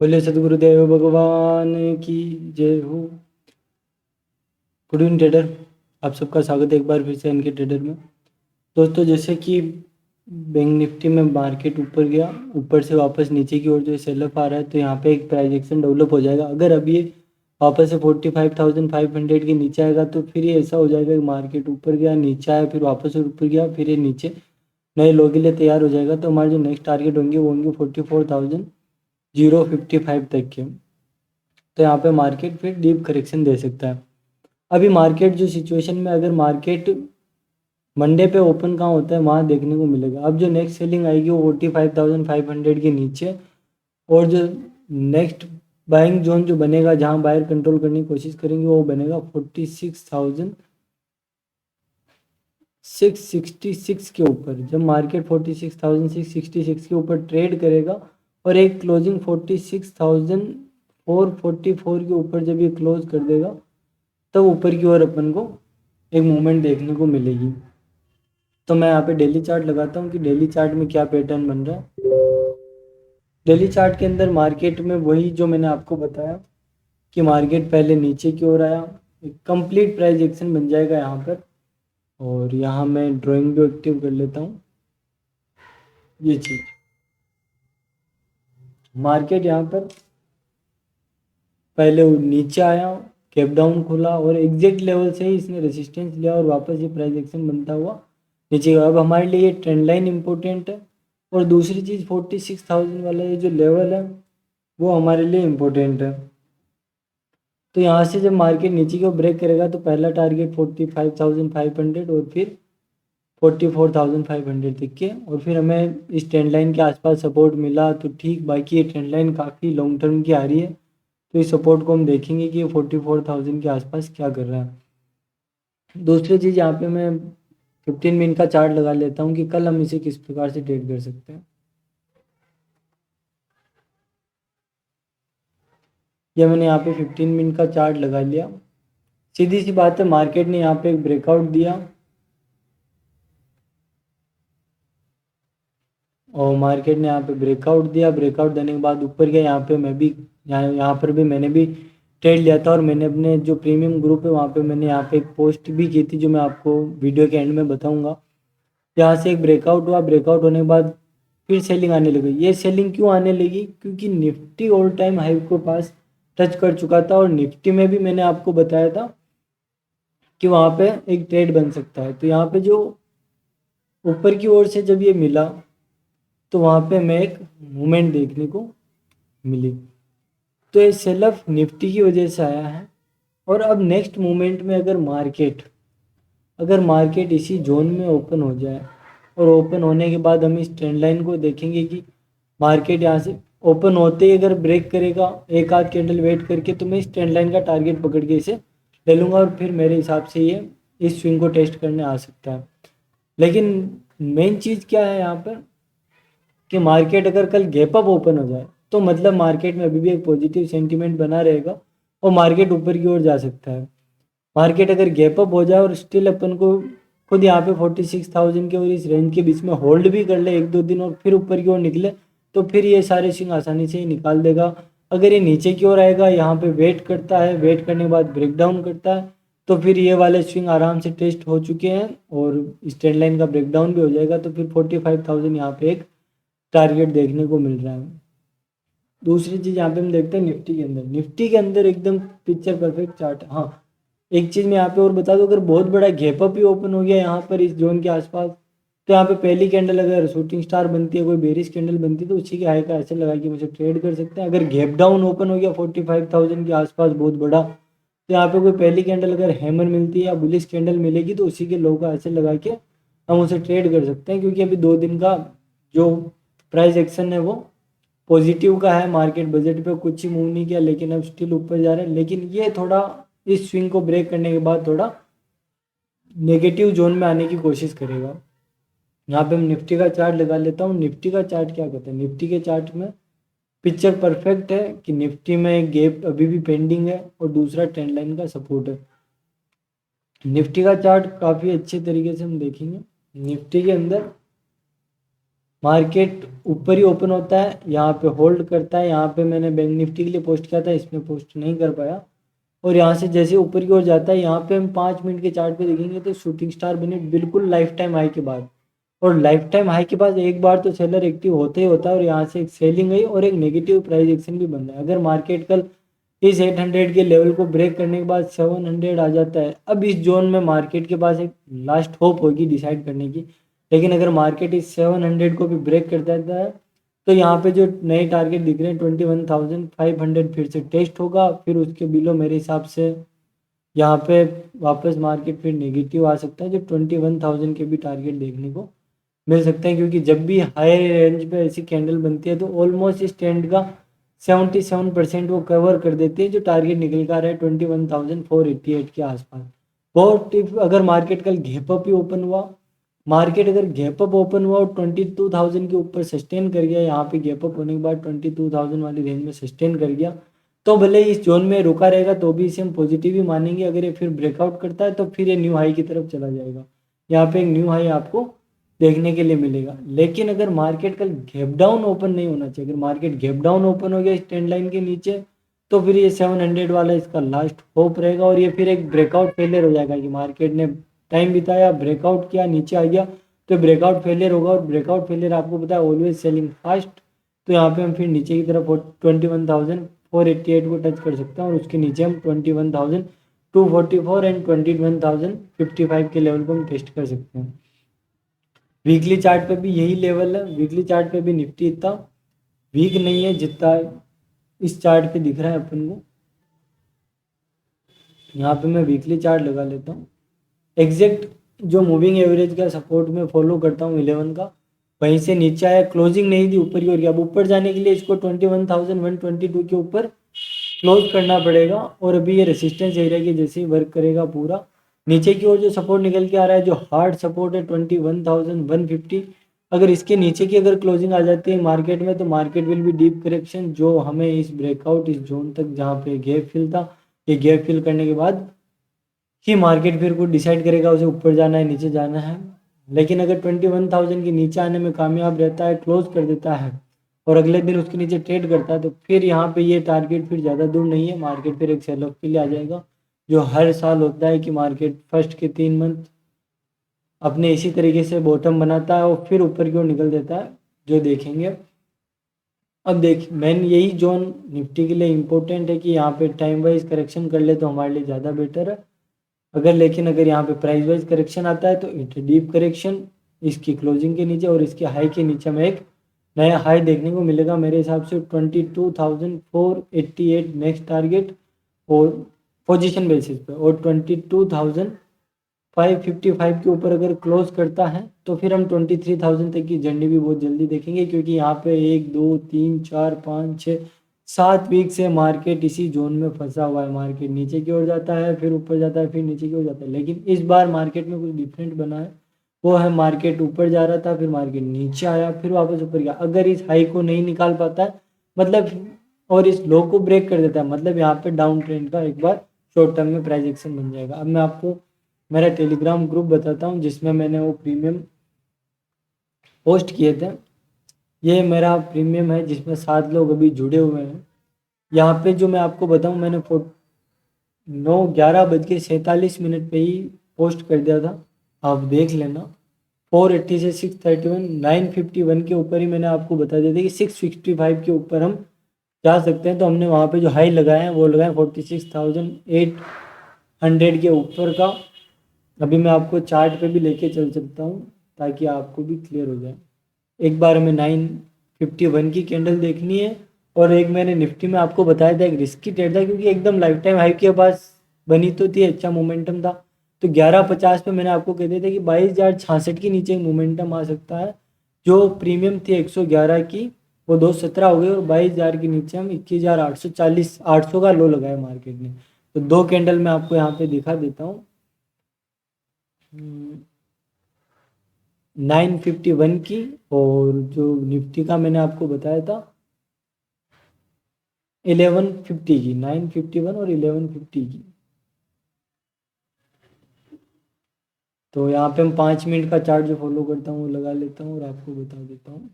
बोले सदगुरुदेव भगवान की जय हो। गुड इवनिंग ट्रेडर, आप सबका स्वागत है एक बार फिर से इनके ट्रेडर में। दोस्तों, जैसे कि बैंक निफ्टी में मार्केट ऊपर गया, ऊपर से वापस नीचे की ओर जो सेल ऑफ आ रहा है, तो यहाँ पे एक प्राइस एक्शन डेवलप हो जाएगा। अगर अभी ये वापस से 45,500 के नीचे आएगा तो फिर ये ऐसा हो जाएगा कि मार्केट ऊपर गया, नीचे आया, फिर वापस ऊपर गया, फिर ये नीचे नए लो के लिए तैयार हो जाएगा। तो हमारे जो नेक्स्ट टारगेट होंगे वो होंगे 44,055 तक के। तो यहाँ पे मार्केट फिर डीप करेक्शन दे सकता है। अभी मार्केट जो सिचुएशन में, अगर मार्केट मंडे पे ओपन कहाँ होता है वहाँ देखने को मिलेगा। अब जो नेक्स्ट सेलिंग आएगी वो 45,500 के नीचे, और जो नेक्स्ट बाइंग जोन जो बनेगा जहाँ बायर कंट्रोल करने की कोशिश करेंगे वो बनेगा 46,666 के ऊपर। जब मार्केट 46,666 के ऊपर ट्रेड करेगा और एक क्लोजिंग 46,444 के ऊपर जब ये क्लोज कर देगा, तब ऊपर की ओर अपन को एक मूवमेंट देखने को मिलेगी। तो मैं यहाँ पे डेली चार्ट लगाता हूँ कि डेली चार्ट में क्या पैटर्न बन रहा है। डेली चार्ट के अंदर मार्केट में वही जो मैंने आपको बताया कि मार्केट पहले नीचे की ओर आया, एक कंप्लीट प्राइस एक्शन बन जाएगा यहाँ पर। और यहाँ मैं ड्राइंग भी एक्टिव कर लेता हूँ। ये चीज मार्केट यहाँ पर पहले नीचे आया, कैप डाउन खुला और एग्जैक्ट लेवल से ही इसने रेजिस्टेंस लिया और वापस ये प्राइस एक्शन बनता हुआ नीचे। अब हमारे लिए ये ट्रेंड लाइन इंपॉर्टेंट है, और दूसरी चीज़ 46,000 वाला ये जो लेवल है वो हमारे लिए इम्पोर्टेंट है। तो यहाँ से जब मार्केट नीचे की ओर ब्रेक करेगा तो पहला टारगेट 45,500 और फिर 44,500 तक के, और फिर हमें इस ट्रेंड लाइन के आसपास सपोर्ट मिला तो ठीक। बाकी ये ट्रेंड लाइन काफ़ी लॉन्ग टर्म की आ रही है, तो इस सपोर्ट को हम देखेंगे कि ये 44,000 के आसपास क्या कर रहा है। दूसरी चीज़ यहाँ पे मैं 15 मिनट का चार्ट लगा लेता हूँ कि कल हम इसे किस प्रकार से ट्रेड कर सकते हैं। यह मैंने यहाँ पे 15 मिनट का चार्ट लगा लिया। सीधी सी बात है, मार्केट ने यहाँ पे एक ब्रेकआउट दिया और मार्केट ने यहाँ पे ब्रेकआउट दिया। ब्रेकआउट देने के बाद ऊपर गया। यहाँ पे मैं भी यहाँ पर भी मैंने भी ट्रेड लिया था, और मैंने अपने जो प्रीमियम ग्रुप है वहाँ पे मैंने यहाँ पे एक पोस्ट भी की थी जो मैं आपको वीडियो के एंड में बताऊँगा। यहाँ से एक ब्रेकआउट हुआ, ब्रेकआउट होने के बाद फिर सेलिंग आने लगी। ये सेलिंग क्यों आने लगी? क्योंकि निफ्टी ऑल टाइम हाई को पास टच कर चुका था, और निफ्टी में भी मैंने आपको बताया था कि वहाँ पे एक ट्रेड बन सकता है। तो यहाँ पे जो ऊपर की ओर से जब ये मिला तो वहाँ पे हमें एक मूवमेंट देखने को मिली। तो ये सेल ऑफ निफ्टी की वजह से आया है। और अब नेक्स्ट मूवमेंट में अगर मार्केट इसी जोन में ओपन हो जाए, और ओपन होने के बाद हम इस ट्रेंड लाइन को देखेंगे कि मार्केट यहाँ से ओपन होते ही अगर ब्रेक करेगा एक आध कैंडल वेट करके, तो मैं इस ट्रेंड लाइन का टारगेट पकड़ के इसे ले लूँगा, और फिर मेरे हिसाब से ये इस स्विंग को टेस्ट करने आ सकता है। लेकिन मेन चीज़ क्या है यहाँ पर कि मार्केट अगर कल गैप अप ओपन हो जाए तो मतलब मार्केट में अभी भी एक पॉजिटिव सेंटीमेंट बना रहेगा और मार्केट ऊपर की ओर जा सकता है। मार्केट अगर गैप अप हो जाए और स्टिल अपन को खुद यहाँ पे 46,000 के और इस रेंज के बीच में होल्ड भी कर ले एक दो दिन और फिर ऊपर की ओर निकले, तो फिर ये सारे स्विंग आसानी से ही निकाल देगा। अगर ये नीचे की ओर आएगा, यहाँ पे वेट करता है, वेट करने के बाद ब्रेक डाउन करता है, तो फिर ये वाले स्विंग आराम से टेस्ट हो चुके हैं और इस ट्रेंड लाइन का ब्रेक डाउन भी हो जाएगा। तो फिर 45,000 यहाँ पे एक टारगेट देखने को मिल रहा है। दूसरी चीज़ यहाँ पे हम देखते हैं निफ्टी के अंदर एकदम पिक्चर परफेक्ट चार्ट। हाँ, एक चीज़ मैं यहाँ पे और बता दूँ, अगर बहुत बड़ा गैप अप ही ओपन हो गया यहाँ पर इस जोन के आसपास, तो यहाँ पे पहली कैंडल अगर शूटिंग स्टार बनती है, कोई बेरिश कैंडल बनती है, तो उसी के हाई का ऐसे लगा के मुझे ट्रेड कर सकते हैं। अगर गैप डाउन ओपन हो गया 45,000 के आसपास बहुत बड़ा, तो यहाँ पे कोई पहली कैंडल अगर हैमर मिलती है या बुलिश कैंडल मिलेगी, तो उसी के लो का ऐसे लगा के हम उसे ट्रेड कर सकते हैं। क्योंकि अभी 2 दिन का जो प्राइस एक्शन है वो पॉजिटिव का है। मार्केट बजट पे कुछ ही मूव नहीं किया, लेकिन अब स्टिल ऊपर जा रहे हैं। लेकिन ये थोड़ा इस स्विंग को ब्रेक करने के बाद थोड़ा नेगेटिव जोन में आने की कोशिश करेगा। यहाँ पे हम निफ्टी का चार्ट लगा लेता हूँ। निफ्टी का चार्ट क्या कहते हैं? निफ्टी के चार्ट में पिक्चर परफेक्ट है कि निफ्टी में गैप अभी भी पेंडिंग है और दूसरा ट्रेंड लाइन का सपोर्ट है। निफ्टी का चार्ट काफ़ी अच्छे तरीके से हम देखेंगे। निफ्टी के अंदर मार्केट ऊपर ही ओपन होता है, यहाँ पे होल्ड करता है। यहाँ पे मैंने बैंक निफ्टी के लिए पोस्ट किया था, इसमें पोस्ट नहीं कर पाया। और यहाँ से जैसे ऊपर की ओर जाता है, यहाँ पे हम 5 मिनट के चार्ट पे देखेंगे तो शूटिंग स्टार बने बिल्कुल लाइफ टाइम हाई के बाद। और लाइफ टाइम हाई के बाद एक बार तो सेलर एक्टिव होते ही होता है, और यहाँ से एक सेलिंग गई और एक नेगेटिव प्राइस एक्शन भी बन रहा है। अगर मार्केट कल इस 800 के लेवल को ब्रेक करने के बाद 700 आ जाता है, अब इस जोन में मार्केट के पास एक लास्ट होप होगी डिसाइड करने की। लेकिन अगर मार्केट इस 700 को भी ब्रेक कर देता है तो यहाँ पे जो नए टारगेट दिख रहे हैं 21,500 फिर से टेस्ट होगा। फिर उसके बिलो मेरे हिसाब से यहाँ पे वापस मार्केट फिर नेगेटिव आ सकता है, जो 21,000 के भी टारगेट देखने को मिल सकते हैं। क्योंकि जब भी हाई रेंज पे ऐसी कैंडल बनती है तो ऑलमोस्ट इस ट्रेंड का 77% वो कवर कर देती है, जो टारगेट निकल कर आ रहा है 21,488 के आसपास। बहुत अगर मार्केट कल गैप अप ही ओपन हुआ, मार्केट अगर गैप अप ओपन हुआ और 22,000 के ऊपर सस्टेन कर गया, यहाँ पे गैप अप होने के बाद 22,000 वाली रेंज में सस्टेन कर गया, तो भले इस जोन में रुका रहेगा तो भी इसे हम पॉजिटिव ही मानेंगे। अगर ये फिर ब्रेकआउट करता है तो फिर ये न्यू हाई की तरफ चला जाएगा। यहाँ पे एक न्यू हाई आपको देखने के लिए मिलेगा। लेकिन अगर मार्केट कल गैप डाउन ओपन नहीं होना चाहिए, अगर मार्केट गैप डाउन ओपन हो गया इस ट्रेंड लाइन के नीचे, तो फिर ये 700 वाला इसका लास्ट होप रहेगा, और ये फिर एक ब्रेकआउट फेलियर हो जाएगा कि मार्केट ने टाइम बिताया, ब्रेकआउट किया, नीचे आ गया, तो ब्रेकआउट फेलियर होगा। और ब्रेकआउट फेलियर आपको पता है ऑलवेज सेलिंग फास्ट। तो यहाँ पे हम फिर नीचे की तरफ 21,488 को टच कर सकते हैं, और उसके नीचे हम 21,244 एंड 21,055 के लेवल को हम टेस्ट कर सकते हैं। वीकली चार्ट पे भी यही लेवल है। वीकली चार्ट पे भी निफ्टी इतना वीक नहीं है जितना इस चार्ट पे दिख रहा है अपन को। यहाँ पे मैं वीकली चार्ट लगा लेता हूँ। एग्जैक्ट जो मूविंग एवरेज का सपोर्ट में फॉलो करता हूँ 11 का, वहीं से नीचे आया, क्लोजिंग नहीं थी ऊपर की ओर। अब ऊपर जाने के लिए इसको 21,122 के ऊपर क्लोज करना पड़ेगा, और अभी ये रेसिस्टेंस एरिया की जैसे ही वर्क करेगा पूरा, नीचे की ओर जो सपोर्ट निकल के आ रहा है, जो हार्ड सपोर्ट है 21,150, अगर इसके नीचे की अगर क्लोजिंग आ जाती है मार्केट में, तो market will be deep correction, जो हमें इस ब्रेकआउट इस जोन तक जहाँ पे गैप फिल था, ये गैप फिल करने के बाद ही मार्केट फिर कुछ डिसाइड करेगा उसे ऊपर जाना है नीचे जाना है। लेकिन अगर 21,000 के नीचे आने में कामयाब रहता है, क्लोज कर देता है, और अगले दिन उसके नीचे ट्रेड करता है, तो फिर यहाँ पे ये टारगेट फिर ज़्यादा दूर नहीं है, मार्केट फिर एक सेल ऑफ के लिए आ जाएगा। जो हर साल होता है कि मार्केट फर्स्ट के 3 मंथ अपने इसी तरीके से बॉटम बनाता है और फिर ऊपर की ओर निकल देता है, जो देखेंगे। अब देख मेन यही जोन निफ्टी के लिए इम्पोर्टेंट है कि यहाँ पे टाइम वाइज करेक्शन कर ले तो हमारे लिए ज़्यादा बेटर है। लेकिन अगर यहाँ पे प्राइस वाइज करेक्शन आता है तो इट डीप करेक्शन इसकी क्लोजिंग के नीचे और इसके हाई के नीचे में एक नया हाई देखने को मिलेगा। मेरे हिसाब से 22,488 नेक्स्ट टारगेट, और पोजीशन बेसिस पे, और 22,555 के ऊपर अगर क्लोज करता है तो फिर हम 23,000 तक की जर्नी भी बहुत जल्दी देखेंगे। क्योंकि यहाँ पे 1 2 3 4 5 6 7 वीक से मार्केट इसी जोन में फंसा हुआ है। मार्केट नीचे की ओर जाता है, फिर ऊपर जाता है, फिर नीचे की ओर जाता है। लेकिन इस बार मार्केट में कुछ डिफरेंट बना है, वो है मार्केट ऊपर जा रहा था, फिर मार्केट नीचे आया, फिर वापस ऊपर गया। अगर इस हाई को नहीं निकाल पाता है मतलब, और इस लो को ब्रेक कर देता है, मतलब यहाँ पे डाउन ट्रेंड का एक बार शॉर्ट टर्म में प्राइस एक्शन बन जाएगा। अब मैं आपको मेरा टेलीग्राम ग्रुप बताता हूँ जिसमें मैंने वो प्रीमियम पोस्ट किए थे। ये मेरा प्रीमियम है जिसमें 7 लोग अभी जुड़े हुए हैं। यहाँ पे जो मैं आपको बताऊँ, मैंने 9:11:47 पे ही पोस्ट कर दिया था, आप देख लेना। 480 से 631, 951 के ऊपर ही मैंने आपको बता दिया था कि 665 के ऊपर हम जा सकते हैं। तो हमने वहाँ पे जो हाई लगाए हैं वो लगाए 46,800 के ऊपर का। अभी मैं आपको चार्ट पे भी लेके चल सकता हूँ ताकि आपको भी क्लियर हो जाए। एक बार हमें 951 की कैंडल देखनी है, और एक मैंने निफ्टी में आपको बताया था एक रिस्की ट्रेड था, क्योंकि एकदम लाइफ टाइम हाई के पास बनी तो थी, अच्छा मोमेंटम था। तो 11:50 पे मैंने आपको कह दिया था कि 22,066 के नीचे मोमेंटम आ सकता है। जो प्रीमियम थी 111 की, वो 217 हो गई, और 22,000 के नीचे हम 21,840 800 का लो लगाया मार्केट ने। तो 2 कैंडल मैं आपको यहाँ पे दिखा देता हूँ। 951 की, और जो निफ्टी का मैंने आपको बताया था 1150 की, 951 और 1150 की। तो यहाँ पे हम 5 मिनट का चार्ट जो फॉलो करता हूँ वो लगा लेता हूँ और आपको बता देता हूँ।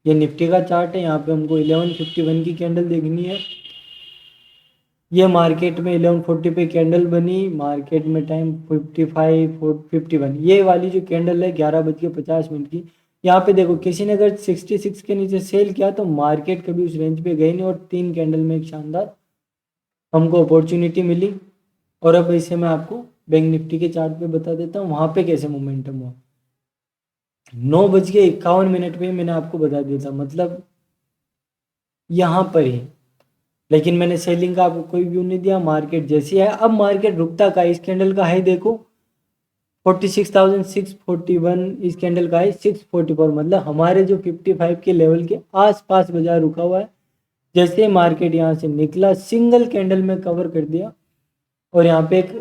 ये निफ्टी का चार्ट है, यहाँ पे हमको 1151 की कैंडल देखनी है। ये मार्केट में 1140 पे कैंडल बनी, मार्केट में टाइम 55 51। ये वाली जो कैंडल है 11:50 की, यहाँ पे देखो किसी ने अगर 66 के नीचे सेल किया तो मार्केट कभी उस रेंज पे गई नहीं और 3 कैंडल में एक शानदार हमको अपॉर्चुनिटी मिली। और अब इसे मैं आपको बैंक निफ्टी के चार्ट पे बता देता हूँ वहाँ पे कैसे मोमेंटम हुआ। 9:51 पे मैंने आपको बता दिया था, मतलब यहाँ पर ही, लेकिन मैंने सेलिंग का आपको कोई व्यू नहीं दिया। मार्केट जैसी है, अब मार्केट रुकता का, इस कैंडल का हाई देखो 46,641, इस कैंडल का हाई 644, मतलब हमारे जो 55 के लेवल के आसपास बाजार रुका हुआ है। जैसे मार्केट यहाँ से निकला सिंगल कैंडल में कवर कर दिया और यहाँ पे एक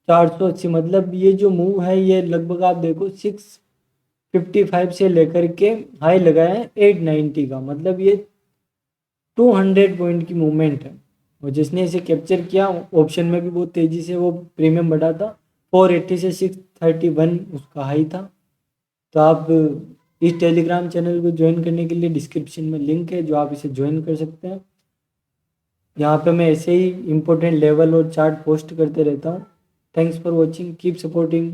480, मतलब ये जो मूव है ये लगभग आप देखो 655 से लेकर के हाई लगाया है 890 का, मतलब ये 200 पॉइंट की मूवमेंट है। और जिसने इसे कैप्चर किया ऑप्शन में भी बहुत तेज़ी से वो प्रीमियम बढ़ा था, 480 से 631 उसका हाई था। तो आप इस टेलीग्राम चैनल को ज्वाइन करने के लिए डिस्क्रिप्शन में लिंक है जो आप इसे ज्वाइन कर सकते हैं। यहाँ पे मैं ऐसे ही इंपॉर्टेंट लेवल और चार्ट पोस्ट करते रहता हूँ। Thanks for watching, keep supporting.